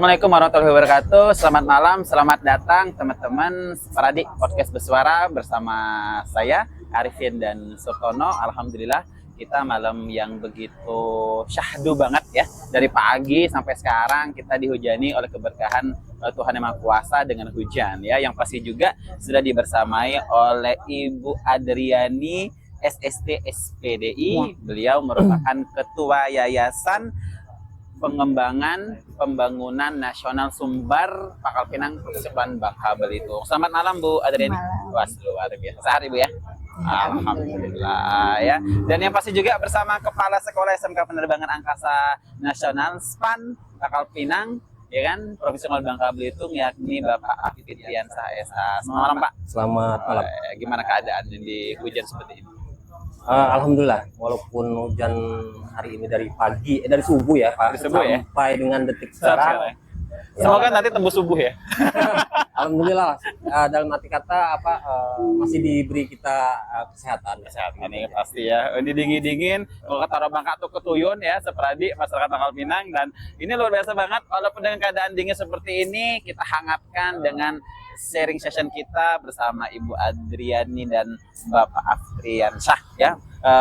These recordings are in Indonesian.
Assalamualaikum warahmatullahi wabarakatuh. Selamat malam, selamat datang teman-teman Paradi Podcast Bersuara bersama saya Arifin dan Surtono. Alhamdulillah kita malam yang begitu syahdu banget ya. Dari pagi sampai sekarang kita dihujani oleh keberkahan Tuhan Yang Maha Kuasa dengan hujan ya. Yang pasti juga sudah dibersamai oleh Ibu Adriani SST SPDI. Beliau merupakan Ketua Yayasan Pengembangan Pembangunan Nasional Sumbar Pangkal Pinang Provinsi Bangka Belitung. Selamat malam Bu Adriani. Wah, luar biasa. Sehat Ibu ya? Alhamdulillah ya. Dan yang pasti juga bersama Kepala Sekolah SMK Penerbangan Angkasa Nasional SPAN Pangkal Pinang ya kan Provinsi Bangka Belitung, yakni Bapak Afif Fitriansah SH. Selamat malam Pak. Selamat malam. Gimana keadaan di hujan seperti ini? Alhamdulillah, walaupun hujan hari ini dari pagi, dari subuh ya Pak, sampai dengan detik sekarang. Semoga nanti tembus subuh ya. Alhamdulillah, dalam arti kata masih diberi kita kesehatan. Kesehatan ini pasti ya. Ini dingin-dingin, kalau kata orang Bangka tuh ketuyun ya, seperadi masyarakat Pangkal Pinang, dan ini luar biasa banget. Walaupun dengan keadaan dingin seperti ini, kita hangatkan dengan sharing session kita bersama Ibu Adriani dan Bapak Afriansyah ya.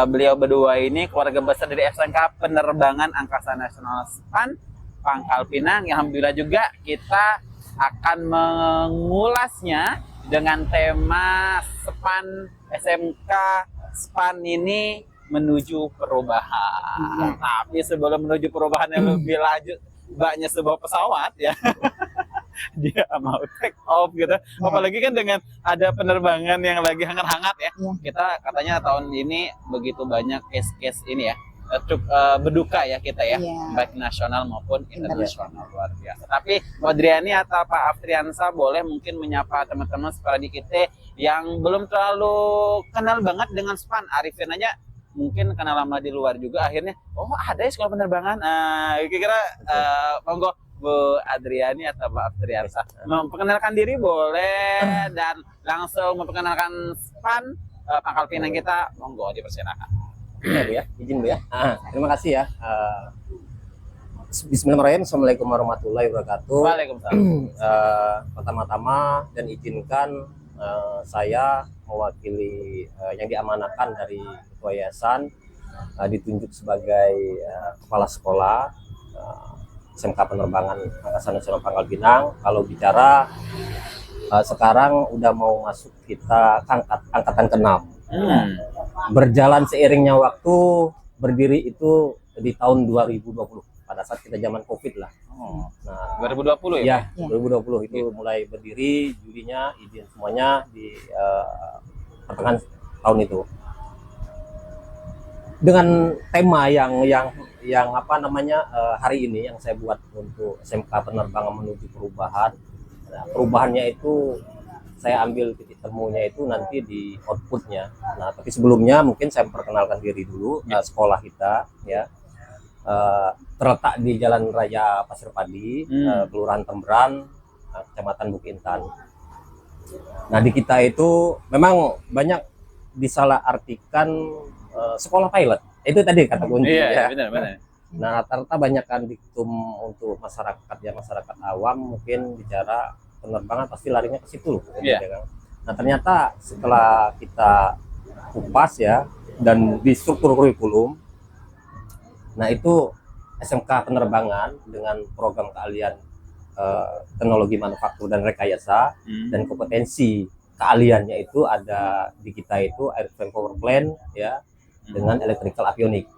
Beliau berdua ini keluarga besar dari SMK Penerbangan Angkasa Nasional SPAN Pangkal Pinang. Yang alhamdulillah juga kita akan mengulasnya dengan tema SMK SPAN ini menuju perubahan. Tapi sebelum menuju perubahan yang lebih lanjut, banyak sebuah pesawat ya. Dia mau take off gitu. Apalagi kan dengan ada penerbangan yang lagi hangat-hangat ya. Kita katanya tahun ini begitu banyak case-case ini ya. Berduka ya kita ya, baik nasional maupun internasional, luar biasa. Tapi Mbak Adriani atau Pak Afriansyah boleh mungkin menyapa teman-teman seperti kita yang belum terlalu kenal banget dengan SPAN. Arifin aja mungkin kenal lama di luar juga, akhirnya oh ada ya sekolah penerbangan. Kira-kira monggo Bu Adriani atau Pak Afriansyah memperkenalkan diri boleh, dan langsung memperkenalkan SPAN Pangkal Pinang kita, monggo dipersilakan. Ya Bu ya, izin Bu ya. Terima kasih ya. Bismillahirrahmanirrahim. Assalamualaikum warahmatullahi wabarakatuh. Waalaikumsalam. Pertama-tama dan izinkan saya mewakili yang diamanahkan dari Ketua Yayasan, ditunjuk sebagai Kepala Sekolah SMK Penerbangan Angkasa Nasional Pangkal Pinang. Kalau bicara sekarang udah mau masuk kita angkatan ke-6. Berjalan seiringnya waktu, berdiri itu di tahun 2020 pada saat kita zaman Covid lah. Nah, 2020 ya? Ya, 2020 itu mulai berdiri, julinya izin semuanya di pertengahan tahun itu. Dengan tema yang apa namanya hari ini yang saya buat untuk SMK Penerbangan Menuju Perubahan. Nah, perubahannya itu saya ambil titik temunya itu nanti di outputnya. Nah, tapi sebelumnya mungkin saya memperkenalkan diri dulu. Sekolah kita ya terletak di Jalan Raya Pasir Padi, Kelurahan Temberan, Kecamatan Bukintan. Nah, di kita itu memang banyak disalahartikan sekolah pilot. Itu tadi kata kunci ya. Benar. Nah, rata-rata banyak kan diktum untuk masyarakat ya, masyarakat awam mungkin bicara penerbangan pasti larinya ke situ loh. Nah, ternyata setelah kita kupas ya dan di struktur kurikulum, nah itu SMK Penerbangan dengan program keahlian teknologi manufaktur dan rekayasa dan kompetensi keahliannya itu ada di kita itu airframe power plant ya dengan electrical avionik.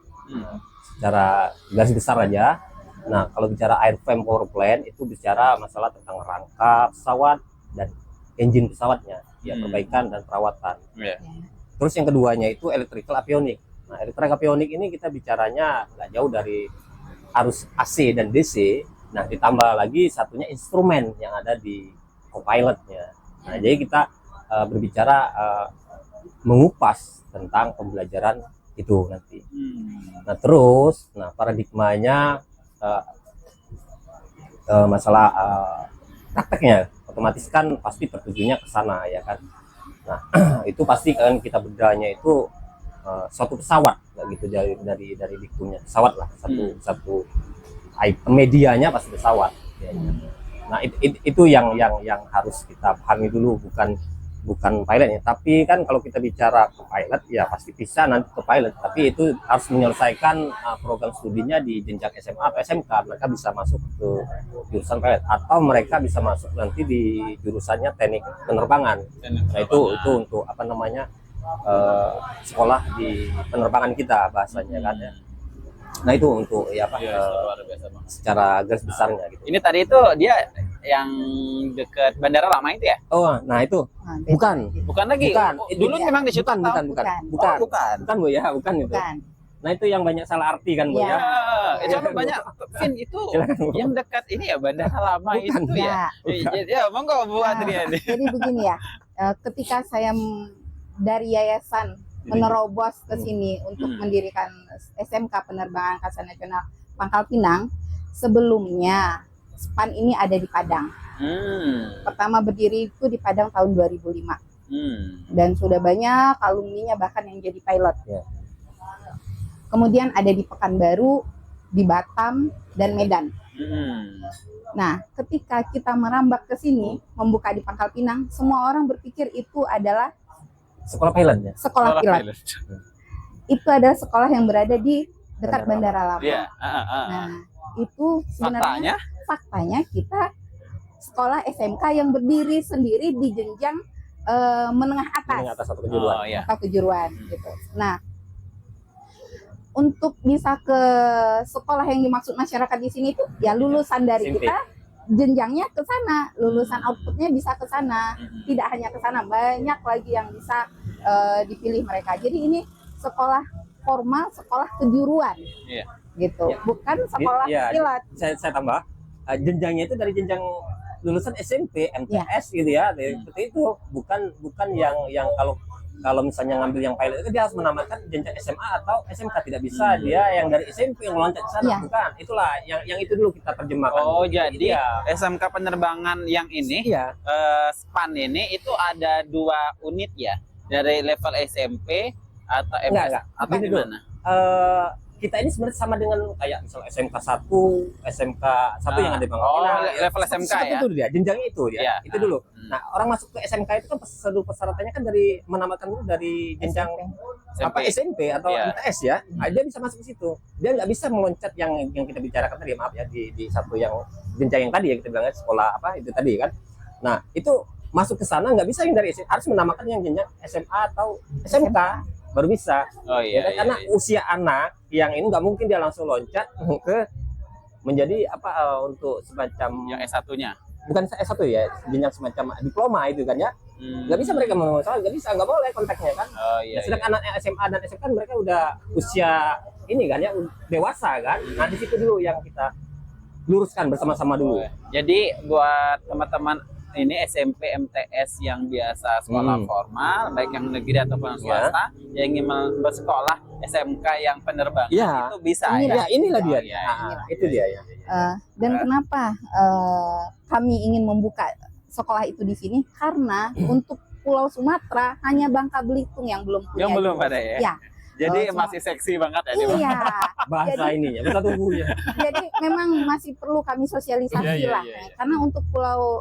Secara garis besar aja. Nah, kalau bicara airframe power plant itu bicara masalah tentang rangka pesawat dan engine pesawatnya, ya perbaikan dan perawatan. Terus yang keduanya itu electrical avionik. Nah, electrical avionik ini kita bicaranya nggak jauh dari arus AC dan DC. Nah, ditambah lagi satunya instrumen yang ada di co-pilotnya. Nah, jadi kita berbicara mengupas tentang pembelajaran itu nanti. Nah, terus paradigmanya masalah prakteknya otomatis kan pasti tertujunya ke sana ya kan. Nah, itu pasti kan kita bedanya itu suatu pesawat gitu dari diktumnya pesawat lah, satu medianya pasti pesawat Nah itu yang harus kita pahami dulu, bukan pilotnya. Tapi kan kalau kita bicara ke pilot ya pasti bisa nanti ke pilot, tapi itu harus menyelesaikan program studinya di jenjang SMA atau SMK. Mereka bisa masuk ke jurusan pilot atau mereka bisa masuk nanti di jurusannya teknik penerbangan. Nah itu untuk apa namanya sekolah di penerbangan kita bahasanya kan ya. Nah itu untuk ya apa luar biasa banget. secara garis besarnya gitu. Ini tadi itu dia yang dekat bandara lama itu ya? Oh, nah itu bukan Lagi. Bukan. Dulu memang di situ bukan bukan Bu ya, bukan itu. Nah itu yang banyak salah arti kan Bu ya. Itu banyak Vin itu yang dekat ini ya bandara lama Bukan. itu ya. Ya, monggo Bu Adrian. Jadi begini ya, ketika saya dari yayasan menerobos ke sini untuk mendirikan SMK Penerbangan Angkasa Nasional Pangkal Pinang, sebelumnya SPAN ini ada di Padang. Pertama berdiri itu di Padang tahun 2005. Dan sudah banyak alumninya bahkan yang jadi pilot. Kemudian ada di Pekanbaru, di Batam, dan Medan. Nah, ketika kita merambak ke sini, membuka di Pangkal Pinang, semua orang berpikir itu adalah Sekolah pilotnya. sekolah pilot. Itu adalah sekolah yang berada di dekat Bandara Lama. Nah, itu sebenarnya faktanya kita sekolah SMK yang berdiri sendiri di jenjang menengah atas atau kejuruan. atau kejuruan gitu. Nah, untuk bisa ke sekolah yang dimaksud masyarakat di sini itu ya lulusan dari SMP. kita jenjangnya ke sana, lulusan outputnya bisa ke sana. Tidak hanya ke sana, banyak lagi yang bisa dipilih mereka. Jadi ini sekolah formal, sekolah kejuruan. Gitu. Bukan sekolah pilot. Saya tambah jenjangnya itu dari jenjang lulusan SMP, MTS gitu ya. Seperti itu, bukan yang kalau misalnya ngambil yang pilot itu dia harus menambahkan jenjang SMA atau SMK, tidak bisa dia yang dari SMP yang meloncat ke sana, bukan. Itulah yang itu dulu kita terjemahkan. Oh, jadi SMK penerbangan yang ini SPAN ini itu ada 2 unit ya, dari level SMP atau MS atau gimana? Kita ini sebenarnya sama dengan kayak misalnya SMK 1, SMK 1 yang ada di Pangkal Pinang. Level SMK ya. Itu dia, jenjangnya itu dia. Itu dulu. Nah, orang masuk ke SMK itu kan persyaratannya kan dari menambahkan dulu dari jenjang SMP atau MTS ya. Nah, dia bisa masuk ke situ. Dia nggak bisa meloncat yang kita bicarakan tadi, maaf ya, di satu yang jenjang yang tadi ya kita bilang sekolah apa itu tadi kan. Nah, itu masuk ke sana nggak bisa yang dari SMP, harus menambahkan yang jenjang SMA atau SMK baru bisa. Karena usia anak yang ini nggak mungkin dia langsung loncat ke menjadi apa untuk semacam yang S1-nya. Bukan S1 ya, jenjang semacam diploma itu kan ya. Nggak bisa mereka nggak bisa, nggak boleh kontaknya kan. Sedangkan anak SMA dan SMP kan mereka udah usia ini kan ya, dewasa kan. Nah di situ dulu yang kita luruskan bersama-sama dulu. Jadi buat teman-teman ini SMP MTS yang biasa sekolah formal, baik yang negeri ataupun swasta, yang ingin bersekolah SMK yang penerbangan itu bisa inilah, ya. Inilah dia. Itu dia ya. Dan kenapa kami ingin membuka sekolah itu di sini? Karena untuk Pulau Sumatera hanya Bangka Belitung yang belum punya. Yang belum ada ya. Jadi masih seksi banget ya. Iya. Bahasa ininya, bahasa tubuhnya. Jadi memang masih perlu kami sosialisasi lah. Karena untuk Pulau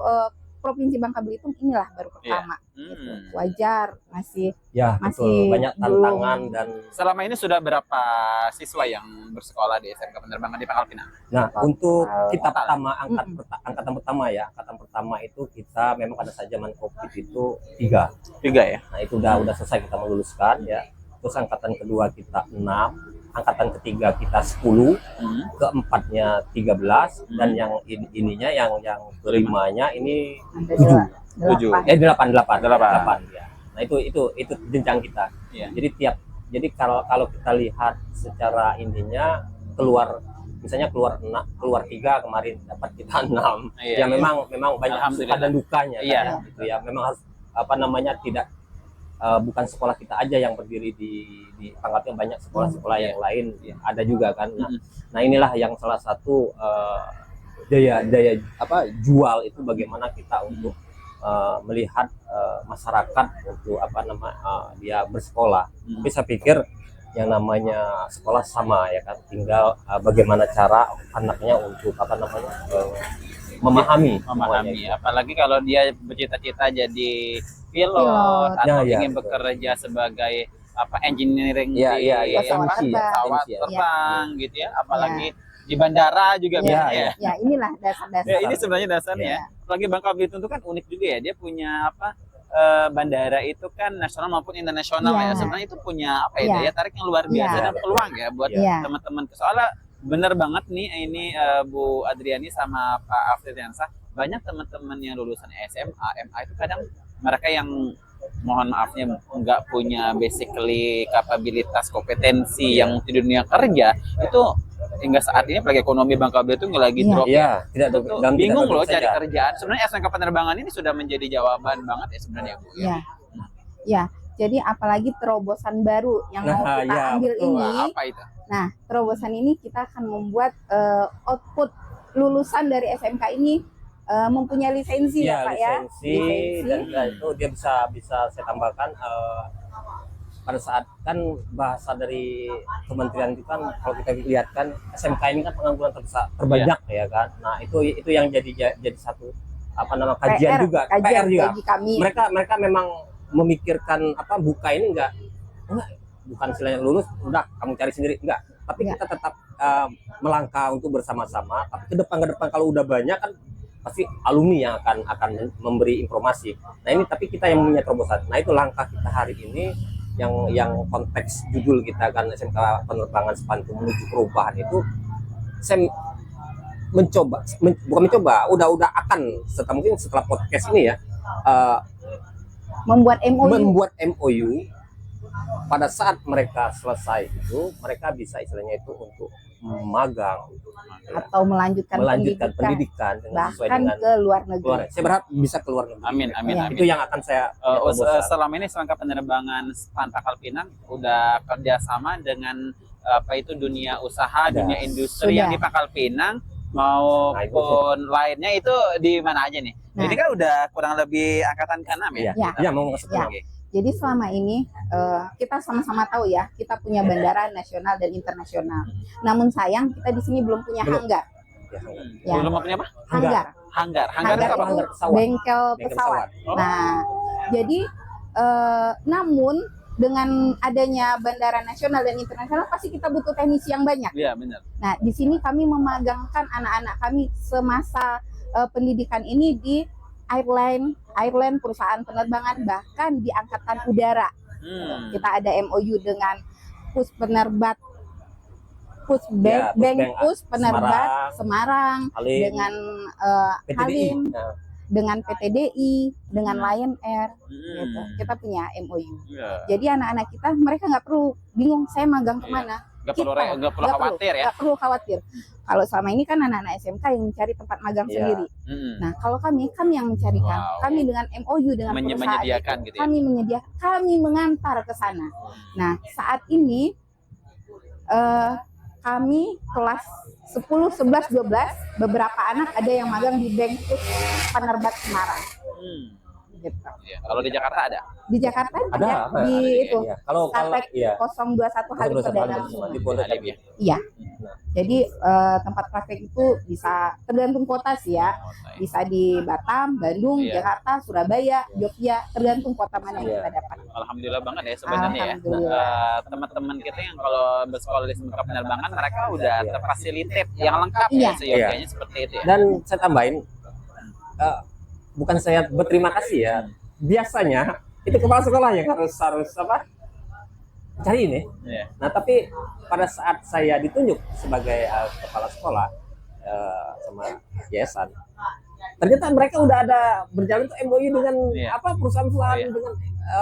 Provinsi Bangka Belitung inilah baru pertama. Gitu. Wajar masih betul. Banyak tantangan dan selama ini sudah berapa siswa yang bersekolah di SMK penerbangan di Pangkal Pinang? Nah, untuk kita pertama angkatan pertama itu kita memang pada saat zaman Covid itu 3 ya. Nah, itu udah selesai kita meluluskan ya. Terus angkatan kedua kita 6, angkatan ketiga kita 10, keempatnya 13, dan yang ininya yang kelimanya ini 7. 8 ya. Nah, itu jenjang kita. Jadi kalau kita lihat secara ininya keluar 3 kemarin dapat kita 6. Ya memang banyak suka dan dukanya kan. Gitu ya. Memang harus tidak bukan sekolah kita aja yang berdiri di Pangkal Pinang, banyak sekolah-sekolah yang lain ada juga kan. Nah inilah yang salah satu daya jual itu, bagaimana kita untuk melihat masyarakat untuk dia bersekolah. Tapi saya pikir yang namanya sekolah sama ya kan, tinggal bagaimana cara anaknya untuk memahami. memahami. Apalagi kalau dia bercita-cita jadi pilot, Pilot. atau Ya, ya, ingin betul. bekerja sebagai engineering Ya, di ya, ya, pesawat tensi, terbang. pesawat tensi, ya. terbang gitu ya, apalagi di bandara juga Ya, biasanya ya. Ya, inilah dasar-dasar. Ya, ini sebenarnya dasarnya. Ya. Apalagi Bangka Belitung itu kan unik juga ya, dia punya bandara itu kan nasional maupun internasional Ya. ya. Sebenarnya itu punya Ya. daya tarik yang luar biasa Ya. dan peluang ya buat Ya. teman-teman. Soalnya bener banget nih ini Bu Adriani sama Pak Afridiansyah, banyak teman-teman yang lulusan SMA, MA itu kadang mereka yang mohon maafnya nggak punya basically kapabilitas kompetensi yang di dunia kerja itu hingga saat ini apalagi ekonomi Bangka Belitung lagi Iya. drop Iya, tidak itu tuh dan tidak bingung loh bagus cari saja. kerjaan. Sebenarnya SMK penerbangan ini sudah menjadi jawaban banget ya sebenarnya Bu. Ya. Ya, jadi apalagi terobosan baru yang mau Nah, kita ya, ambil betul. ini. Wah, apa itu? Nah, terobosan ini kita akan membuat output lulusan dari SMK ini mempunyai lisensi Iya, ya Pak ya. lisensi dan itu dia bisa saya tambahkan pada saat kan bahasa dari kementerian itu kan kalau kita lihat kan SMK ini kan pengangguran terbanyak ya kan. Nah, itu yang jadi satu kajian juga, PR juga. bagi kami. Mereka memang memikirkan buka ini enggak bukan istilahnya lulus udah kamu cari sendiri enggak, tapi Enggak. kita tetap melangkah untuk bersama-sama, tapi ke depan kalau udah banyak kan pasti alumni yang akan memberi informasi. Nah ini tapi kita yang punya terobosan. Nah itu langkah kita hari ini yang konteks judul kita kan SMK Penerbangan Sepantu Menuju Perubahan itu saya bukan mencoba, udah akan setelah podcast ini ya Membuat MOU membuat MOU pada saat mereka selesai itu mereka bisa istilahnya itu untuk magang atau melanjutkan pendidikan dengan sesuai bahkan dengan ke luar negeri. keluar. Saya berharap bisa keluar negeri. Amin, amin, Ya. amin. Itu yang akan saya terobosan. Selama ini selangkah penerbangan Pangkal Pinang udah kerjasama dengan dunia usaha, Ada. dunia industri Sudah. yang di Pangkal Pinang maupun lainnya itu di mana aja nih? Nah. Ini kan udah kurang lebih angkatan ke-6 ya? Ya. Ya, mau masuk Ya. lagi. Jadi selama ini kita sama-sama tahu ya, kita punya bandara nasional dan internasional. Namun sayang kita di sini belum punya Belum. hanggar. Ya. Belum punya apa? Hanggar. Hanggar. Hanggar Hanggar itu apa? itu Hanggar pesawat. bengkel Bengkel pesawat. Oh. Nah, jadi namun dengan adanya bandara nasional dan internasional pasti kita butuh teknisi yang banyak. Iya, benar. Nah, di sini kami memagangkan anak-anak kami semasa pendidikan ini di airline perusahaan penerbangan, bahkan di angkatan udara. Kita ada MOU dengan Pus Penerbat Semarang, Halim, dengan PTDI. Halim, Nah, dengan PTDI, dengan Lion Air. Gitu. Kita punya MOU. Iya. Jadi anak-anak kita mereka nggak perlu bingung saya magang kemana. Nggak perlu khawatir ya. Nggak perlu khawatir. Kalau selama ini kan anak-anak SMK yang mencari tempat magang Iya. sendiri. Mm. Nah, kalau kami yang mencarikan. Wow. Kami dengan MOU dengan perusahaan Menyediakan itu, gitu ya. kami menyediakan, kami mengantar ke sana. Nah, saat ini kami kelas 10, 11, 12 beberapa anak ada yang magang di Bengkus Penerbat Semarang. Gitu. Iya. Kalau di Jakarta ada? Di Jakarta Ada. di itu iya. Kalau Startek iya. 021 Halim Perdana di Pondok Halim Cabe. ya? Iya. Nah. Jadi tempat praktek itu bisa tergantung kota sih ya. Bisa di Batam, Bandung, Iya. Jakarta, Surabaya, Jogja, tergantung kota mana yang Iya. kita dapat. Alhamdulillah banget ya sebenarnya ya. Alhamdulillah. Teman-teman kita yang kalau bersekolah di SMK penerbangan mereka udah Iya. terfasilitate yang lengkap Iya. ya seyogyanya seperti itu ya. Dan saya tambahin, bukan saya berterima kasih ya. Biasanya itu kepala sekolah yang harus cari ini. Iya. Nah tapi pada saat saya ditunjuk sebagai kepala sekolah sama yayasan, ternyata mereka udah ada berjalan tuh MOU dengan Iya. perusahaan-perusahaan Iya. dengan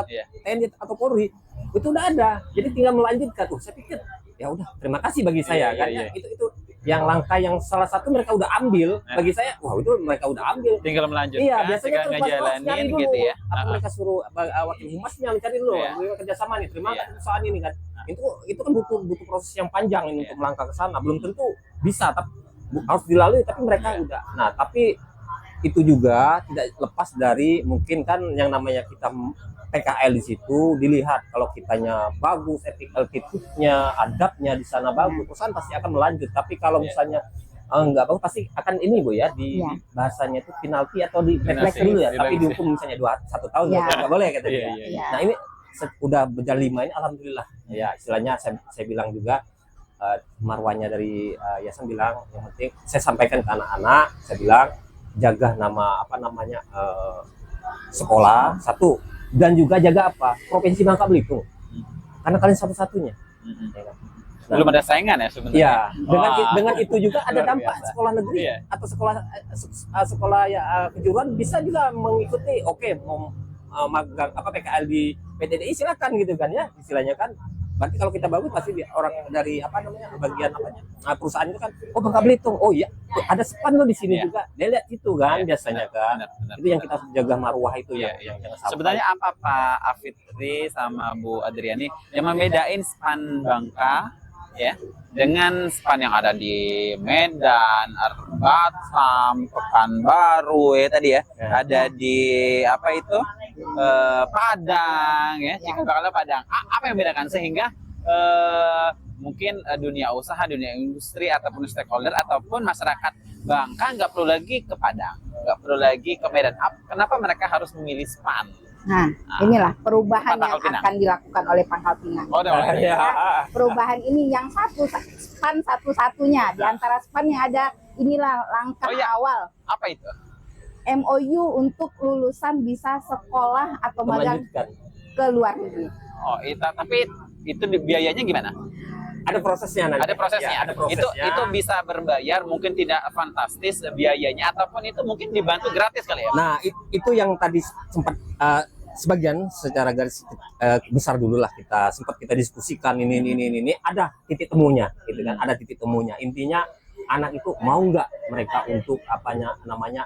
Iya. TNI atau Polri, itu udah ada. Jadi tinggal melanjutkan. Saya pikir ya udah terima kasih bagi saya Iya, kan iya, ya. Itu yang langkah yang salah satu mereka udah ambil. Nah. Bagi saya wah itu mereka udah ambil. Tinggal melanjutkan, Iya, biasanya tinggal kan cari ngejalanin dulu. gitu ya. Apa mereka suruh wakil humasnya mencari dulu, Iya. kerjasama nih, terima Iya. kasih perusahaan ini kan. Itu kan butuh proses yang panjang ini Iya. untuk melangkah ke sana. Belum tentu bisa, tapi harus dilalui. Tapi mereka Iya. udah. Nah, tapi itu juga tidak lepas dari mungkin kan yang namanya kita PKL di situ dilihat kalau kitanya bagus, attitude-nya, adabnya di sana bagus, perusahaan pasti akan melanjut. Tapi kalau Iya. misalnya enggak apa pasti akan ini Bu ya di Iya. bahasanya itu penalti atau di red flag Penalti, dulu ya, di tapi red dihukum misalnya 1 tahun Iya. nggak boleh kata Iya, dia. iya, iya. Nah ini udah berjalan 5 ini alhamdulillah ya istilahnya saya bilang juga marwahnya dari Yayasan bilang yang penting saya sampaikan ke anak-anak, saya bilang jaga nama apa namanya sekolah satu dan juga jaga apa Provinsi Bangka Belitung karena kalian satu-satunya. Ya kan? Belum ada saingan ya sebenarnya. Iya, dengan Wah. dengan itu juga ada Luar dampak biasa. sekolah negeri Iya. atau sekolah ya kejuruan bisa juga mengikuti mau magang apa PKL di PTDI silakan gitu kan ya istilahnya kan. Berarti kalau kita bagus pasti orang dari apa namanya bagian apanya perusahaan itu kan Bangka Belitung oh iya ada SPAN loh di sini Iya. juga dia lihat itu kan Iya, biasanya kan Benar. itu yang kita harus jaga marwah itu Iya, yang jangan sampai. Sebenarnya apa Pak Afitri sama Bu Adriani yang membedain SPAN Bangka ya dengan SPAN yang ada di Medan, Batam, Pekanbaru ya tadi ya, Ya. ada di apa itu Padang ya, Cikgu Bakal Padang. Apa yang membedakan sehingga mungkin dunia usaha, dunia industri ataupun stakeholder ataupun masyarakat Bangka nggak perlu lagi ke Padang, nggak perlu lagi ke Medan. Kenapa mereka harus memilih SPAN? Nah, inilah perubahan Pangkal yang Pinang. akan dilakukan oleh Pangkal Pinang. Oh, udah. Ya. Perubahan ini yang SPAN satu-satunya di antara SPAN yang ada, inilah langkah Oh, iya. awal Apa itu? MOU untuk lulusan bisa sekolah atau magang Melanjutkan. ke luar negeri. Oh, tapi itu biayanya gimana? Ada prosesnya nanti. Ada prosesnya. Ya, ada prosesnya. Itu bisa berbayar, mungkin tidak fantastis biayanya ataupun itu mungkin dibantu gratis kali ya. Nah, itu yang tadi sempat sebagian secara garis besar dulu lah kita diskusikan ini ada titik temunya gitu kan, ada titik temunya. Intinya anak itu mau nggak mereka untuk namanya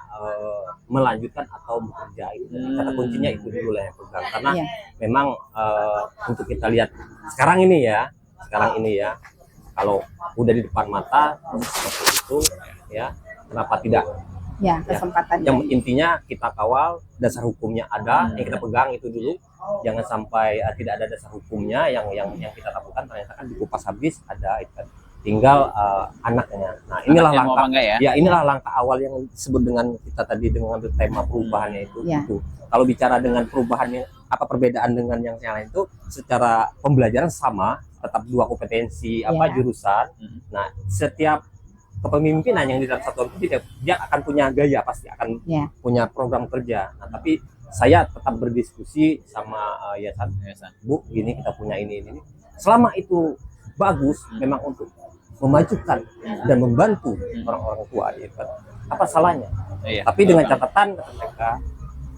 melanjutkan atau bekerja itu. Kata kuncinya itu dulu lah yang pegang karena Iya. memang untuk kita lihat sekarang ini ya kalau udah di depan mata seperti itu ya kenapa tidak Ya, kesempatan. yang intinya kita kawal dasar hukumnya ada yang kita pegang itu dulu jangan sampai tidak ada dasar hukumnya yang kita lakukan ternyata kan dikupas habis ada itu kan. Tinggal anaknya. Nah inilah Anaknya mau langkah apa enggak ya? inilah langkah awal yang disebut dengan kita tadi dengan tema perubahannya itu. Ya. Itu. Kalau bicara dengan perubahannya apa perbedaan dengan yang lain itu secara pembelajaran sama tetap 2 kompetensi Ya. jurusan. Nah setiap kepemimpinan yang di dalam satuan itu dia akan punya gaya pasti akan Ya. punya program kerja. Nah, tapi saya tetap berdiskusi sama Yayasan, Bu, gini kita punya ini. Selama itu bagus, memang untuk memajukan dan membantu orang-orang tua, ya kan? Apa salahnya? Iya. Tapi dengan catatan kata mereka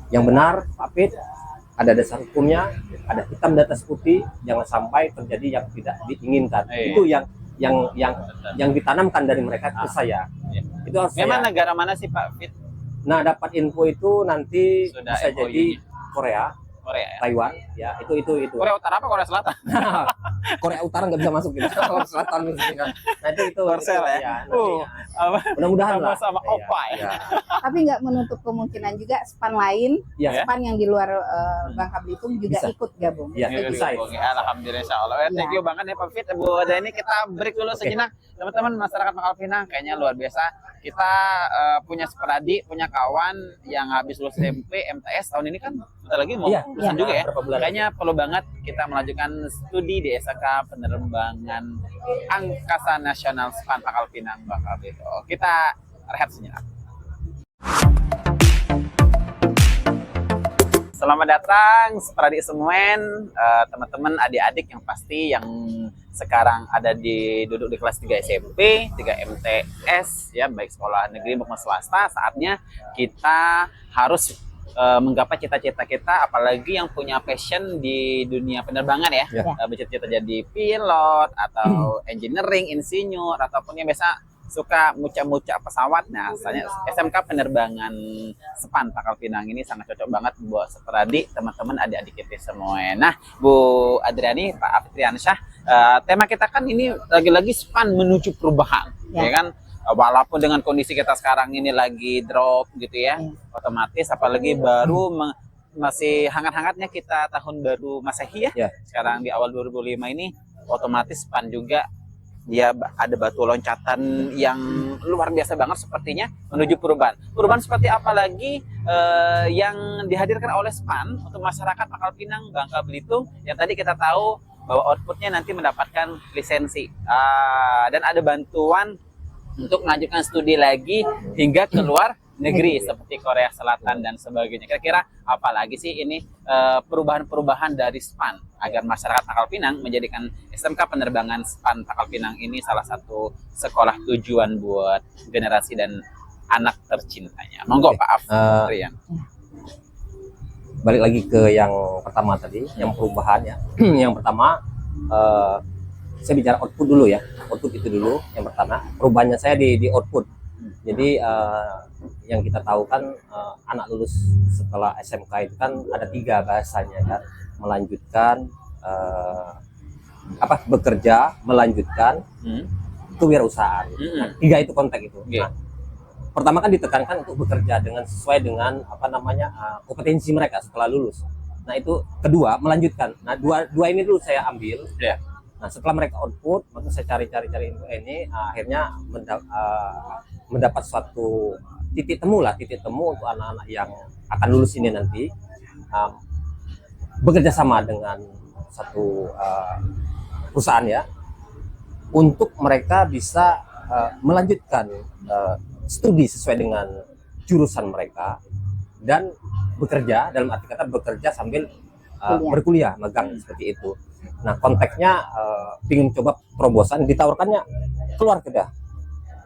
yang benar, Pak Fit, ada dasar hukumnya, ada hitam di atas putih, jangan sampai terjadi yang tidak diinginkan. Iya. Itu yang ditanamkan dari mereka ke saya. Iya. Itu harus Memang saya. negara mana sih Pak Fit? Nah, dapat info itu nanti Sudah bisa MOU-nya. jadi Korea, Korea ya? Taiwan, ya itu. Korea Utara apa Korea Selatan? Korea Utara nggak bisa masuk gitu. Korea Selatan misalnya. Nah itu Korsel ya? nanti ya. Apa? Mudah-mudahan lah. Sama-sama Iya, opa ya? iya. Tapi nggak menutup kemungkinan juga SPAN lain, Iya. SPAN yang di luar Bangka Belitung juga Bisa. ikut gabung. Iya, Iya, bisa. Alhamdulillah insya Allah. Thank you banget ya Pak Fit. Bu Dani kita break dulu sejenak. Teman-teman masyarakat Pangkal Pinang kayaknya luar biasa. Kita punya seperadi, punya kawan yang habis lulus SMP, MTS tahun ini kan bentar lagi mau Iya, lulusan juga ya. berapa bulan Kayaknya perlu banget kita melanjutkan studi di SK Penerbangan Angkasa Nasional SPAN Pangkal Pinang Bangka Belitung. Kita rehat sejenak. Selamat datang Seperadi Semuen, teman-teman adik-adik yang pasti yang sekarang ada duduk di kelas 3 SMP, 3 MTS ya, baik sekolah negeri maupun swasta. Saatnya kita harus menggapai cita-cita kita, apalagi yang punya passion di dunia penerbangan ya. Ya. Bercita-cita jadi pilot atau engineering, insinyur ataupun yang biasa suka muca-muca pesawat. Nah, misalnya SMK Penerbangan SPAN Pangkal Pinang ini sangat cocok banget buat Seperadi, teman-teman adik-adik kita semua. Nah, Bu Adriani, Pak Afitriansyah, tema kita kan ini lagi-lagi SPAN menuju perubahan, ya kan? Walaupun dengan kondisi kita sekarang ini lagi drop gitu ya, otomatis apalagi baru masih hangat-hangatnya kita tahun baru Masehi ya. Ya. Sekarang di awal 2005 ini otomatis SPAN juga dia ada batu loncatan yang luar biasa banget sepertinya menuju perubahan. Perubahan seperti apa lagi yang dihadirkan oleh SPAN untuk masyarakat Pangkal Pinang, Bangka Belitung yang tadi kita tahu bahwa outputnya nanti mendapatkan lisensi dan ada bantuan untuk melanjutkan studi lagi hingga keluar negeri seperti Korea Selatan dan sebagainya. Kira-kira apa lagi sih ini perubahan-perubahan dari SPAN agar masyarakat Pangkal Pinang menjadikan SMK penerbangan SPAN Pangkal Pinang ini salah satu sekolah tujuan buat generasi dan anak tercintanya. Monggo Pak Afrian. Balik lagi ke yang pertama tadi, yang perubahan ya. Yang pertama saya bicara output dulu ya. Output itu dulu yang pertama. Perubahannya saya di output. Jadi yang kita tahu kan anak lulus setelah SMK itu kan ada 3 bahasanya kan, melanjutkan bekerja, melanjutkan kewirausahaan. Nah, 3 itu konteks itu. Nah, pertama kan ditekankan untuk bekerja dengan sesuai dengan kompetensi mereka setelah lulus. Nah itu kedua melanjutkan. Nah dua ini dulu saya ambil. Nah setelah mereka output, maka saya cari info ini, akhirnya mendapat suatu titik temu untuk anak-anak yang akan lulus ini nanti bekerja sama dengan satu perusahaan ya, untuk mereka bisa melanjutkan studi sesuai dengan jurusan mereka dan bekerja, dalam arti kata bekerja sambil berkuliah, magang seperti itu. Nah konteksnya ingin coba terobosan, ditawarkannya keluar kerja.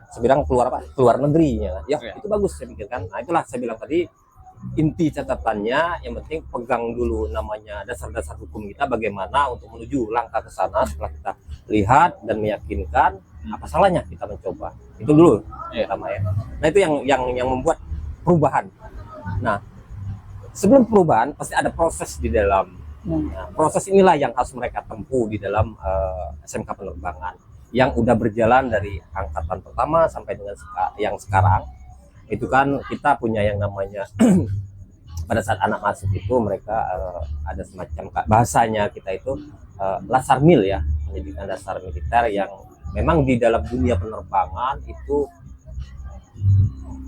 Saya bilang keluar negerinya ya, itu bagus saya pikirkan. Nah itulah saya bilang tadi, inti catatannya yang penting pegang dulu namanya dasar-dasar hukum kita, bagaimana untuk menuju langkah ke sana. Setelah kita lihat dan meyakinkan, apa salahnya kita mencoba, itu dulu pertama ya. Nah itu yang membuat perubahan. Nah sebelum perubahan pasti ada proses di dalam. Nah, proses inilah yang harus mereka tempuh di dalam SMK penerbangan yang udah berjalan dari angkatan pertama sampai dengan yang sekarang. Itu kan kita punya yang namanya pada saat anak masuk itu mereka ada semacam bahasanya kita itu Lasarmil ya, pendidikan dasar militer, yang memang di dalam dunia penerbangan itu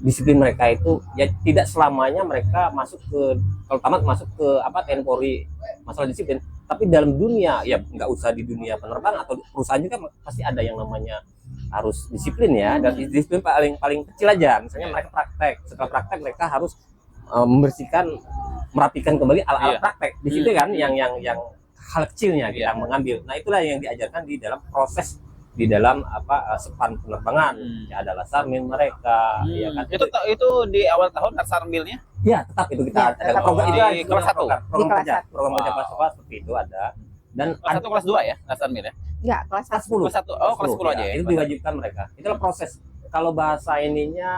disiplin mereka itu ya tidak selamanya mereka masuk ke, kalau tamat masuk ke TNI Polri masalah disiplin, tapi dalam dunia ya nggak usah di dunia penerbangan atau perusahaan juga pasti ada yang namanya harus disiplin ya, dan disiplin paling kecil aja, misalnya mereka praktek, setelah praktek mereka harus membersihkan, merapikan kembali alat-alat praktek di situ kan, yang hal kecilnya kita mengambil. Nah itulah yang diajarkan di dalam proses di dalam SPAN penerbangan. Ya ada Lasarmil mereka ya kan. Itu di awal tahun Lasarmilnya ya, tetap itu kita ada program di kelas 1 program kerja kelas 1 seperti itu ada. Dan kelas 1 kelas 2 ya Lasarmil ya? Enggak, kelas 10. Kelas 1. Oh, kelas 10 aja ya. Itu diwajibkan mereka. Itulah proses. Kalau bahasa ininya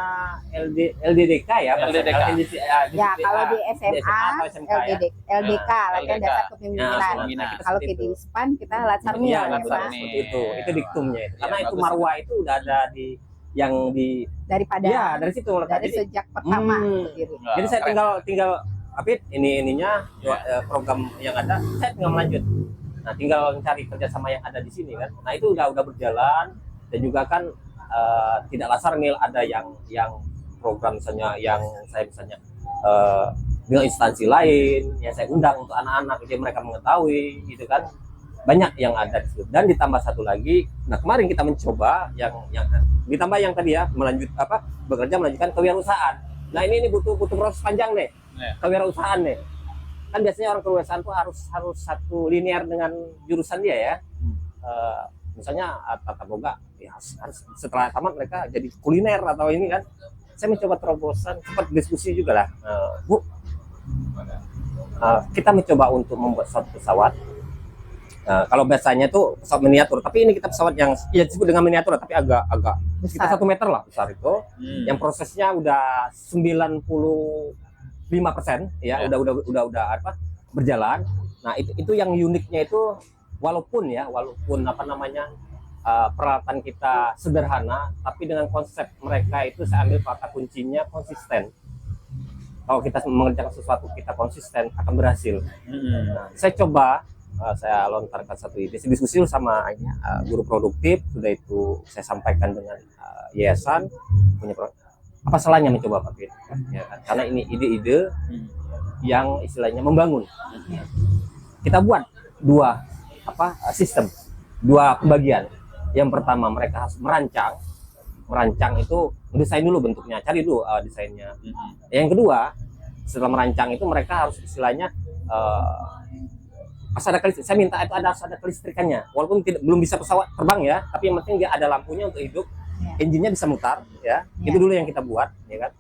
LDDK ya, LDDK. Ya, kalau di SMA atau SMK ya. LDK, latihan dasar kepemimpinan. Nah, Kalau kita di SPAN kita Lasarmil ya, ya, seperti itu diktumnya itu. Karena Ya, itu bagus. marwah itu udah ada di daripada ya dari situ dari sejak pertama berdiri. Jadi saya tinggal ininya program yang ada, saya tinggal melanjut. Nah tinggal mencari kerjasama yang ada di sini kan. Nah itu udah berjalan, dan juga kan tidak Lasarmil, ada yang program misalnya yang saya dengan instansi lain yang saya undang untuk anak-anak, jadi mereka mengetahui gitu kan, banyak yang ada di situ. Dan ditambah satu lagi, nah kemarin kita mencoba yang ditambah yang tadi ya, bekerja melanjutkan kewirausahaan. Nah ini butuh proses panjang nih, kewirausahaan nih. Kan biasanya orang kewirausahaan tuh harus satu linear dengan jurusan dia ya. Misalnya tata boga ya harus setelah tamat mereka jadi kuliner atau ini kan. Saya mencoba terobosan, sempat diskusi juga lah, Bu, kita mencoba untuk membuat suatu pesawat. Kalau biasanya tuh pesawat miniatur, tapi ini kita pesawat yang ya disebut dengan miniatur tapi agak sekitar 1 meter lah besar itu, yang prosesnya udah 95% ya, udah berjalan. Nah itu yang uniknya itu, walaupun peralatan kita sederhana, tapi dengan konsep mereka itu saya ambil kata kuncinya konsisten. Kalau kita mengerjakan sesuatu kita konsisten akan berhasil. Nah, saya coba saya lontarkan satu ide, saya diskusi sama guru produktif, sudah itu saya sampaikan dengan yayasan punya apa salahnya mencoba pakai ya kan? Karena ini ide-ide yang istilahnya membangun. Kita buat dua sistem, dua pembagian. Yang pertama mereka harus merancang itu desain dulu bentuknya, cari dulu desainnya. Yang kedua setelah merancang itu mereka harus istilahnya saya minta itu harus ada kelistrikannya, walaupun belum bisa pesawat terbang ya, tapi yang penting dia ada lampunya untuk hidup, engine-nya bisa mutar ya. Itu dulu yang kita buat ya kan.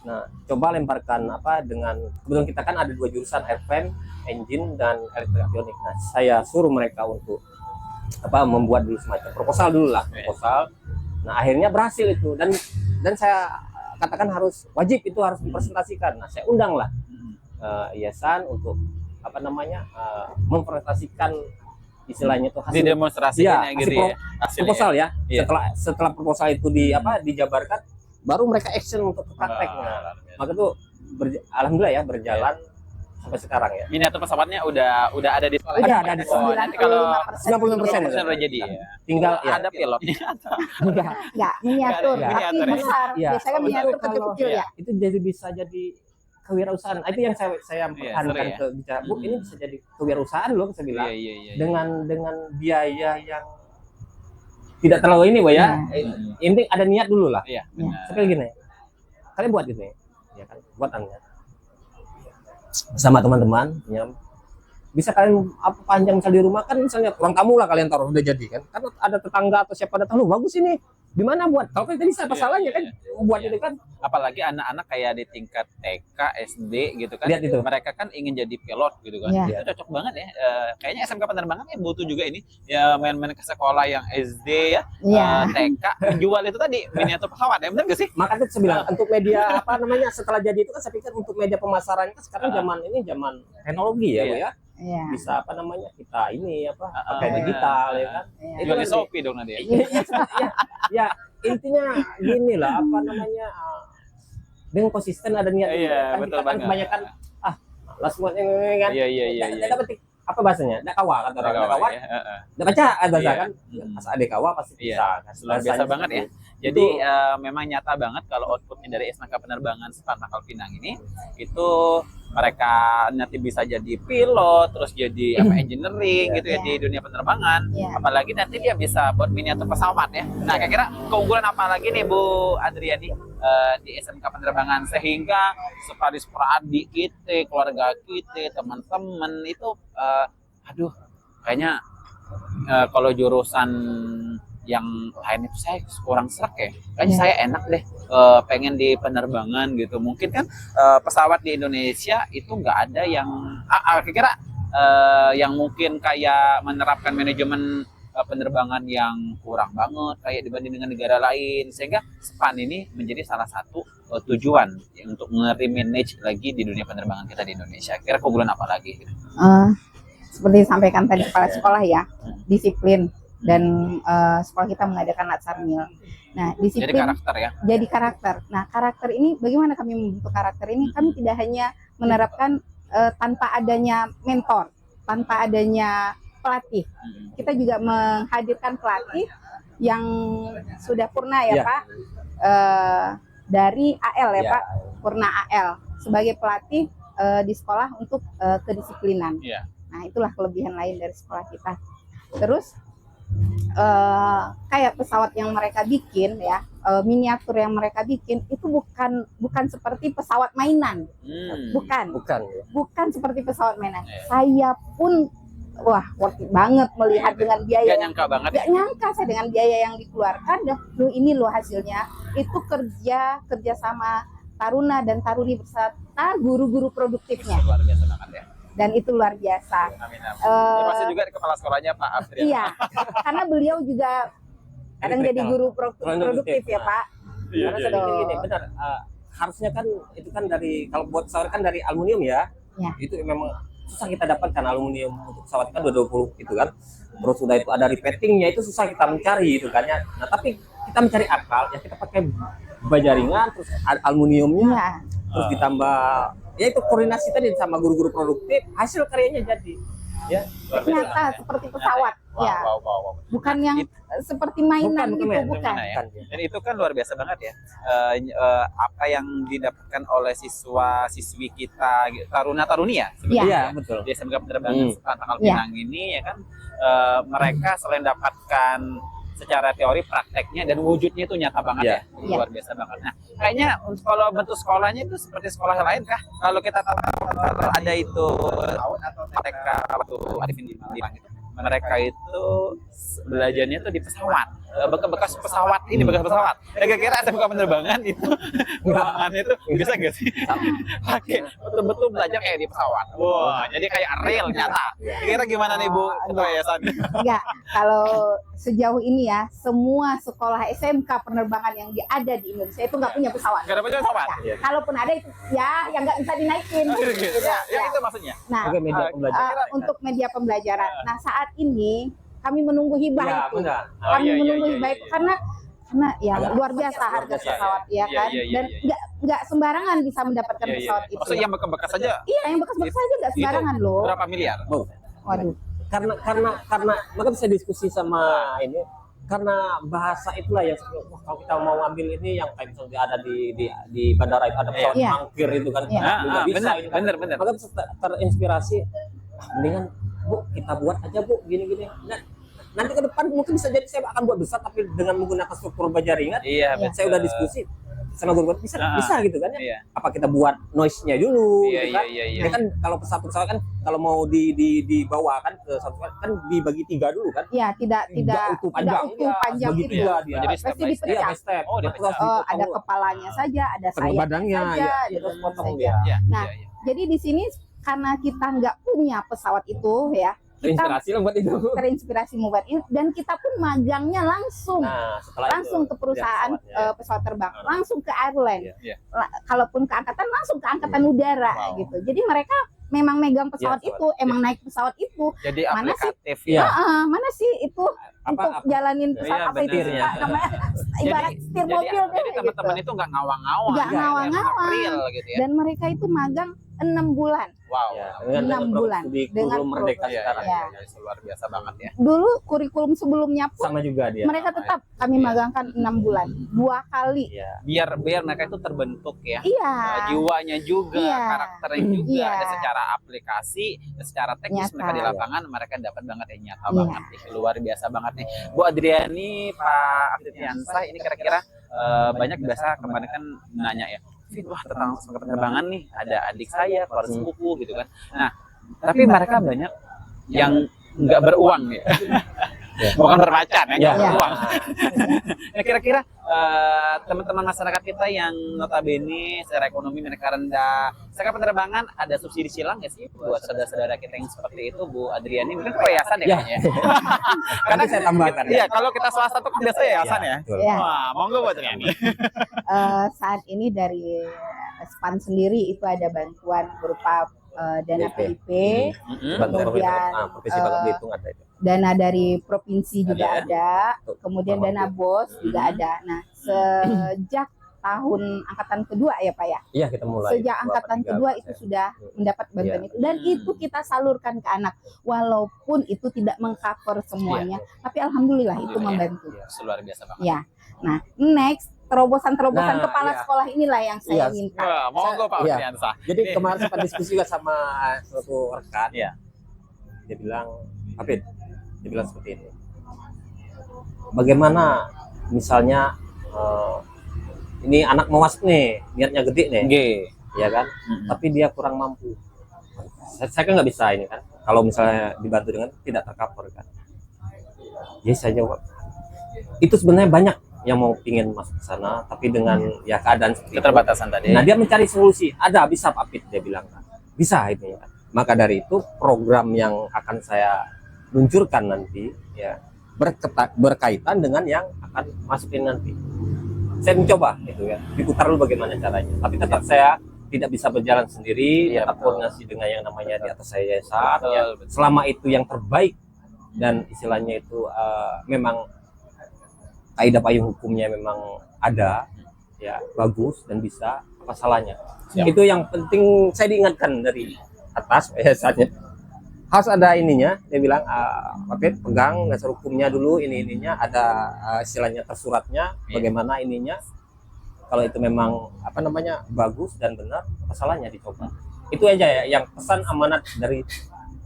Nah, coba lemparkan dengan kebetulan kita kan ada 2 jurusan, airframe, engine dan elektronik. Nah, saya suruh mereka untuk membuat dulu semacam proposal dulu lah, proposal. Nah, akhirnya berhasil itu dan saya katakan wajib itu harus dipresentasikan. Nah, saya undang lah yayasan untuk mempresentasikan istilahnya itu hasil didemonstrasikan proposal ya. Setelah proposal itu dijabarkan, baru mereka action untuk prakteknya. Maka itu alhamdulillah ya berjalan sampai sekarang ya. Miniatur pesawatnya udah ada di sekolah. Udah ada di sekolah. Nanti kalau 96% udah jadi ya. Tinggal ada pilotnya. Enggak, miniatur, Nggak ada. tapi besar. Ya. Biasanya miniatur kecil-kecil ya. Itu bisa jadi kewirausahaan. Itu yang saya pertahankan ke bicara, Bu, ini bisa jadi kewirausahaan loh, saya bilang. Dengan biaya yang tidak terlalu ini, Bu ya. Ini ada niat dulu lah. Iya, benar. Seperti gini. Kalian buat gitu ya kan? Buat niat. Sama teman-teman ya. Bisa kalian panjang misal di rumah kan, misalnya ruang tamu lah kalian taruh udah jadi kan. Karena ada tetangga atau siapa datang, lu bagus ini. Di mana buat? Kalau kita bisa apa salahnya kan buat itu kan. Apalagi anak-anak kayak di tingkat TK, SD gitu kan. Lihat itu. Mereka kan ingin jadi pilot gitu kan. Iya. Itu cocok banget ya. Kayaknya SMK penerbangan ya butuh juga ini. Ya main-main ke sekolah yang SD ya. TK menjual itu tadi miniatur pesawat ya, benar gak sih? Maka itu saya bilang untuk media setelah jadi itu kan saya pikir untuk media pemasarannya kan sekarang zaman teknologi ya, Bu ya. Iya. Bisa kita ini pakai digital ya kan. Iya. Itu di Shopee dong nanti. Ya intinya gini lah dengan konsisten ada niat Iya, kan betul kita kan banget. kebanyakan las buat ini kan. Iya. Tidak petik apa bahasanya? Tidak kawal kata orang. Tidak kawal. Ya. Tidak baca bahasa Iya. kan. Pas ada kawal pasti bisa. Kan? Luar biasa banget ya. Jadi memang nyata banget kalau outputnya dari SMK penerbangan Setan Pangkal Pinang ini itu mereka nanti bisa jadi pilot, terus jadi engineering gitu ya di dunia penerbangan. Apalagi nanti dia bisa buat miniatur pesawat ya. Nah, kira-kira keunggulan apa lagi nih Bu Adriani di SMK penerbangan sehingga separis-peradik kita, keluarga kita, teman-teman itu kayaknya kalau jurusan yang lain itu saya kurang serak ya. Kayaknya saya enak deh pengen di penerbangan gitu. Mungkin kan pesawat di Indonesia itu nggak ada yang kira-kira yang mungkin kayak menerapkan manajemen penerbangan yang kurang banget kayak dibanding dengan negara lain, sehingga SPAN ini menjadi salah satu tujuan untuk nge-remanage lagi di dunia penerbangan kita di Indonesia. Kira keunggulan apa lagi? Seperti disampaikan tadi kepala sekolah ya, disiplin. Dan sekolah kita mengadakan latsarmil. Nah, disiplin Jadi karakter ya. Jadi karakter. Nah, karakter ini bagaimana kami membentuk karakter ini? Kami tidak hanya menerapkan tanpa adanya mentor, tanpa adanya pelatih. Kita juga menghadirkan pelatih yang sudah purna ya, Pak. Dari AL ya, Pak. Purna AL sebagai pelatih di sekolah untuk kedisiplinan. Nah, itulah kelebihan lain dari sekolah kita. Terus kayak pesawat yang mereka bikin ya, miniatur yang mereka bikin itu bukan seperti pesawat mainan, bukan seperti pesawat mainan. Saya pun worth it banget melihat dengan biaya. Gak nyangka banget. Gak nyangka saya dengan biaya yang dikeluarkan. Ini loh hasilnya. Itu kerja sama Taruna dan Taruni beserta guru-guru produktifnya. Luar biasa banget ya. Dan itu luar biasa. Amin. Termasuk juga di kepala sekolahnya Pak Adrian. Iya, karena beliau juga kadang jadi guru produktif ya Pak. Karena saya pikir gini, benar. Harusnya kan itu kan dari, kalau buat pesawat kan dari aluminium ya. Itu memang susah kita dapatkan aluminium untuk pesawat kan 220 itu kan. Terus sudah itu ada repeatingnya, itu susah kita mencari itu kan ya. Nah tapi kita mencari akal ya, kita pakai baja ringan terus aluminiumnya terus ditambah ya itu koordinasi tadi sama guru-guru produktif, hasil karyanya jadi. Ya, nyata seperti pesawat. Wow, Ya, wow, wow, wow. bukan yang seperti mainan gitu, bukan. bukan. Bukan. Dan itu kan luar biasa banget ya. Apa yang didapatkan oleh siswa-siswi kita, taruna-taruni ya, Iya, betul. di SMK Penerbangan Pangkal Iya. Pinang ini ya kan, mereka selain dapatkan secara teori, prakteknya dan wujudnya itu nyata banget ya, Iya. luar biasa banget. Nah, kayaknya kalau bentuk sekolahnya itu seperti sekolah lain kah? Kalau kita tahu ada itu TK waktu Arifin di Malang itu, mereka itu belajarnya tuh di pesawat, bekas pesawat ini, bekas pesawat. Kira-kira SMK Penerbangan itu ruangannya itu bisa gak sih pakai betul-betul belajar kayak di pesawat? Wah, jadi kayak real nyata. Kira gimana nih Bu Ketua Yayasan? Enggak, kalau sejauh ini ya, semua sekolah SMK penerbangan yang ada di Indonesia itu nggak punya pesawat. Gak ada pesawat? Ya, kalaupun ada itu ya yang nggak bisa dinaikin. Gitu. Ya, Ya. itu maksudnya. Nah, Oke, media pembelajaran. untuk media pembelajaran. Nah, saat ini kami menunggu hibah Ya, itu. benar. Kami menunggu hibah iya, itu karena yang Agak luar biasa luar harga biasa, pesawat ya Iya, kan, iya, iya, dan iya. nggak sembarangan bisa mendapatkan pesawat itu. Maksudnya yang bekas-bekas saja Iya, yang bekas-bekas aja nggak sembarangan loh. berapa miliar? Waduh. Karena maka bisa diskusi sama ini, karena bahasa itulah yang kalau kita mau ambil ini yang kayak misalnya ada di bandara itu ada pesawat Iya. mangkir itu kan, Iya. juga bisa benar, ini kan. benar. Maka bisa terinspirasi, mendingan Bu kita buat aja Bu gini-gini. Nah, nanti ke depan mungkin bisa jadi saya akan buat besar tapi dengan menggunakan struktur bajaringan. Iya, Iya. Saya udah diskusi sama guru bisa gitu kan ya. Iya. Apa kita buat noise-nya dulu Iya, gitu kan. iya. Ya kan kalau pesawat kan kalau mau dibawa kan ke satu pesawat kan dibagi 3 dulu kan. Ya, tidak Utuh panjang, panjang bagi itu. tiga dia. Jadi step Pasti by step. dipecah. Iya, step. Oh, dia Nah, terus pecah. dipotong Ada dulu. kepalanya saja, ada Perlu sayapnya badannya saja, ya. gitu Terus potong saja. dia. Iya, Nah, iya, iya. Jadi di sini karena kita nggak punya pesawat itu ya, kita Terinspirasi lah buat itu. terinspirasi membuat ini dan kita pun magangnya langsung Nah, setelah langsung itu, ke perusahaan lihat pesawatnya. pesawat terbang, langsung ke airline. Iya. Kalaupun ke angkatan langsung ke angkatan udara Wow. gitu. Jadi mereka memang megang pesawat Iya, itu, emang naik pesawat itu. Jadi Mana sih? aplikatif Iya. ya. Mana sih itu untuk jalanin pesawat Iya, apa itu bener. Pak, namanya ibarat setir mobil deh jadi teman-teman gitu. itu nggak ngawang-ngawang. Nggak ya, ngawang-ngawang. Real gitu ya. Dan mereka itu magang 6 bulan. Wow. Ya, 6 bulan. Di Dengan kurikulum merdeka Iya, sekarang. iya. luar biasa banget ya. Dulu kurikulum sebelumnya pun Sama juga dia. mereka tetap kami magangkan 6 bulan, 2 kali. Iya. Biar mereka itu terbentuk ya. Iya. Jiwanya juga, Iya. karakternya juga, Iya. ada secara aplikasi, secara teknis Nyata. mereka di lapangan mereka dapat banget ya, nyata Iya. banget nih, luar biasa banget nih. Bu Adriani, Pak Afifyansah, ini kira-kira banyak biasa kemarin kan nanya ya, Fit, wah tentang penerbangan nih, ada adik saya, keluarga sepupu gitu kan. Nah, tapi mereka banyak yang nggak beruang ya. Bukan bermacan ya, nggak Iya. beruang. Nah, kira-kira teman-teman masyarakat kita yang notabene secara ekonomi mereka rendah, sekarang penerbangan ada subsidi silang nggak sih buat saudara-saudara kita yang seperti itu, Bu Adriani? Mungkin yayasan ya Ya. kayaknya. Karena saya tambahkan. Iya, kalau kita swasta tuh biasa yayasan ya. betul. Iya. Wah, monggo Bu Adriani. Saat ini dari SPAN sendiri itu ada bantuan berupa dana DP. PIP, Bantu Kemudian, provinsi Bangka Belitung ada itu. dana dari provinsi juga Ada, ada, kemudian Sama dana itu. BOS juga ada. Nah, sejak tahun angkatan kedua ya Pak ya. Iya, kita mulai. Sejak angkatan kedua itu sudah mendapat bantuan Iya. itu dan itu kita salurkan ke anak walaupun itu tidak mengcover semuanya, tapi alhamdulillah itu membantu. Luar biasa banget. Ya. Nah, next terobosan-terobosan Nah, kepala iya. sekolah inilah yang saya Iya. minta. Wah, monggo Pak Iya. Afifyansah. Jadi kemarin sempat diskusi juga sama suatu rekan. Iya. Dia bilang, Hafid, dia bilang seperti ini. Bagaimana misalnya ini anak mau masuk nih, niatnya gede nih, ya kan? Tapi dia kurang mampu. Saya kan nggak bisa ini kan. Kalau misalnya dibantu dengan tidak tercover kan. Jadi saya jawab, itu sebenarnya banyak yang mau pingin masuk ke sana, tapi dengan ya keadaan seperti itu. Keterbatasan tadi. Nah, dia mencari solusi. Ada, bisa Pak Fit, dia bilang kan. Bisa itu ya. Maka dari itu program yang akan saya luncurkan nanti ya berkaitan dengan yang akan masukin nanti. Saya mencoba gitu ya. Diputar dulu bagaimana caranya. Tapi tetap saya tidak bisa berjalan sendiri, Iya, tetap betul. koordinasi dengan yang namanya di atas saya saat Betul, ya. betul. Selama itu yang terbaik dan istilahnya itu memang kaidah payung hukumnya memang ada ya, bagus dan bisa, apa salahnya. Siap. Itu yang penting saya diingatkan dari atas yayasannya, harus ada ininya. Dia bilang Pak Fit, pegang dasar hukumnya dulu, ininya ada istilahnya tersuratnya, bagaimana ininya. Kalau itu memang apa namanya bagus dan benar, apa salahnya dicoba. Itu aja ya yang pesan amanat dari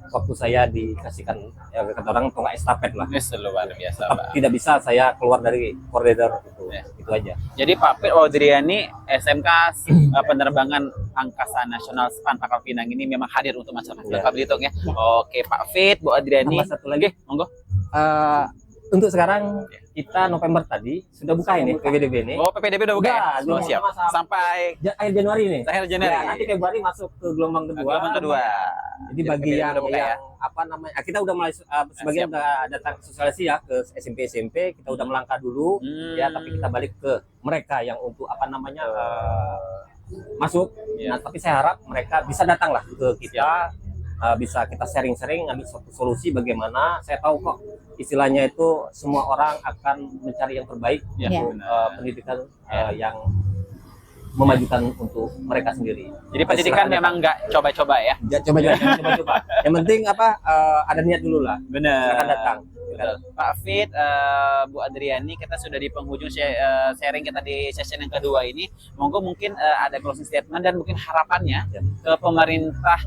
waktu saya dikasihkan ya kata orang tonggak estafet lah. Luar biasa, Tetap Pak. tidak bisa saya keluar dari koridor itu. Ya. Itu aja. Jadi Pak Fit Adriani SMK Penerbangan Angkasa Nasional SPAN Pangkal Pinang ini memang hadir untuk masyarakat Ya. Bangka Belitung ya. Oke Pak Fit, Bu Adriani. Tambah satu lagi. Monggo. Untuk sekarang kita November tadi sudah buka ini PPDB ini. Oh, PPDB udah buka ya? Udah, Oh, siap. sama-sama. Sampai Akhir Januari ini. akhir Januari. Ya, nanti Februari masuk ke gelombang kedua. Gelombang kedua. Jadi bagi PPDB yang, udah buka ya? apa namanya, kita udah mulai sebagian Siap. udah datang sosialisasi ya ke SMP kita udah melangkah dulu ya, tapi kita balik ke mereka yang untuk apa namanya masuk. Ya. Nah, tapi saya harap mereka bisa datang lah ke kita, bisa kita sharing-sharing ngambil suatu solusi bagaimana. Saya tahu kok istilahnya itu semua orang akan mencari yang terbaik Ya, Ya. benar. pendidikan yang memajukan untuk mereka sendiri. Jadi pendidikan Silakan memang nggak coba-coba ya. datang. Coba-coba. Yang penting apa ada niat dulu lah. Benar. Silakan datang. Betul. Pak Fit, Bu Adriani, kita sudah di penghujung sharing kita di session yang kedua ini. Monggo mungkin ada closing statement dan mungkin harapannya Ya. ke pemerintah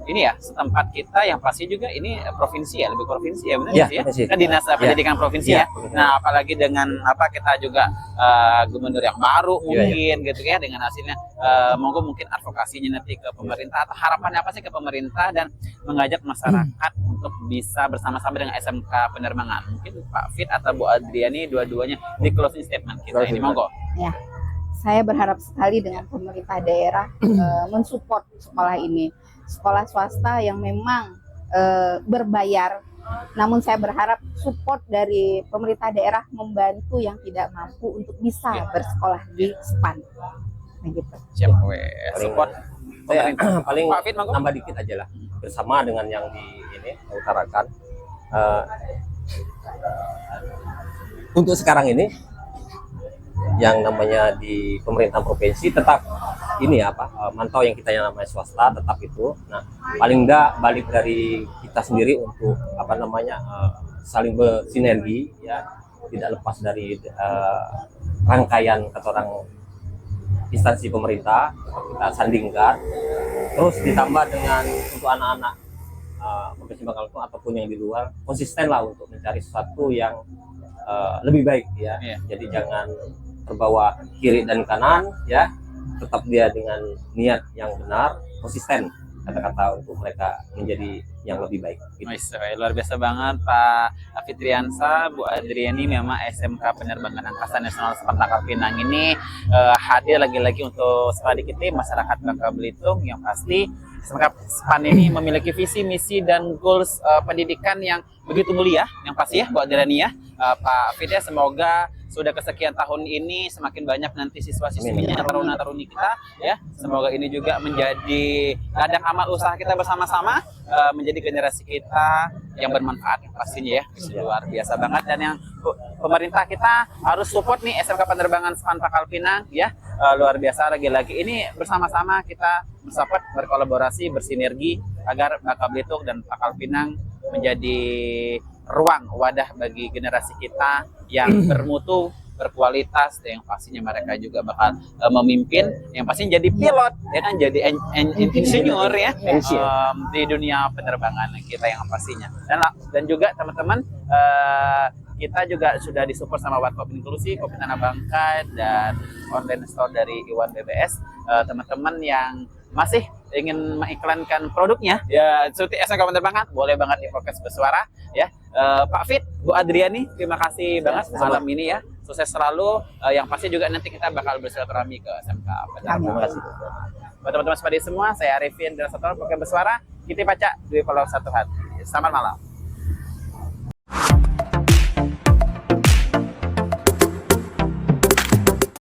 ini ya setempat kita yang pasti juga ini provinsi ya, lebih provinsi ya, benar Ya, sih ya? provinsi. Kan dinas pendidikan provinsi ya. Ya, benar. Nah, apalagi dengan apa kita juga gubernur yang baru Ya, mungkin gitu ya, dengan hasilnya monggo mungkin advokasinya nanti ke pemerintah atau harapannya apa sih ke pemerintah dan mengajak masyarakat untuk bisa bersama-sama dengan SMK Penerbangan. Mungkin Pak Fit atau Bu Adriani dua-duanya di closing statement kita ini, monggo. Ya, saya berharap sekali dengan pemerintah daerah mensupport sekolah ini. Sekolah swasta yang memang berbayar, namun saya berharap support dari pemerintah daerah membantu yang tidak mampu untuk bisa bersekolah di SPAN. Begitu. Siap, support Saya pemerintah. paling Pak Fit, monggo. nambah dikit aja lah bersama dengan yang di ini utarakan. Untuk sekarang ini yang namanya di pemerintahan provinsi tetap ini apa mantau yang kita yang namanya swasta tetap itu. Nah, paling enggak balik dari kita sendiri untuk apa namanya saling bersinergi ya, tidak lepas dari rangkaian kata orang instansi pemerintah kita sandingkan, terus ditambah dengan untuk anak-anak Provinsi Bangka Belitung ataupun yang di luar konsisten lah untuk mencari sesuatu yang lebih baik ya. Iya. Jadi jangan terbawa kiri dan kanan ya, tetap dia dengan niat yang benar, konsisten kata-kata untuk mereka menjadi yang lebih baik gitu. Nice, luar biasa banget Pak Fitriansa, Bu Adriani. Memang SMK Penerbangan Angkasa Nasional SPAN Pangkal Pinang ini hadir lagi-lagi untuk sedikit masyarakat Bangka Belitung. Yang pasti SMK SPAN ini memiliki visi, misi, dan goals pendidikan yang begitu mulia, yang pasti ya Bu Adriani ya. Pak Fit, semoga sudah kesekian tahun ini semakin banyak nanti siswa-siswinya, taruna-taruni kita ya. Semoga ini juga menjadi ladang amal usaha kita bersama-sama, menjadi generasi kita yang bermanfaat pastinya ya. Luar biasa banget. Dan yang pemerintah kita harus support nih SMK Penerbangan SPAN Pangkal Pinang ya. Luar biasa, lagi-lagi ini bersama-sama kita bersupport, berkolaborasi, bersinergi agar Bangka Belitung dan Pangkal Pinang menjadi ruang wadah bagi generasi kita yang bermutu, berkualitas, dan yang pastinya mereka juga bakal memimpin, yang pasti jadi pilot ya kan, jadi insinyur ya di dunia penerbangan kita yang pastinya. Dan juga teman-teman, kita juga sudah disupport sama Warkop Inklusi, Kopi Tanah Bangka, dan online store dari Iwan BBS. Teman-teman yang masih ingin mengiklankan produknya ya seperti SMK Penerbangan, boleh banget di podcast bersuara ya. Pak Fit, Bu Adriani, terima kasih banget malam ini ya. Sukses selalu. Yang pasti juga nanti kita bakal bersilaturahmi ke SMK Penerbangan. Terima kasih. Buat teman-teman semua, saya Arifin dan Sator, podcast bersuara. Kita baca Dwi Pulau Satu Hati. Selamat malam.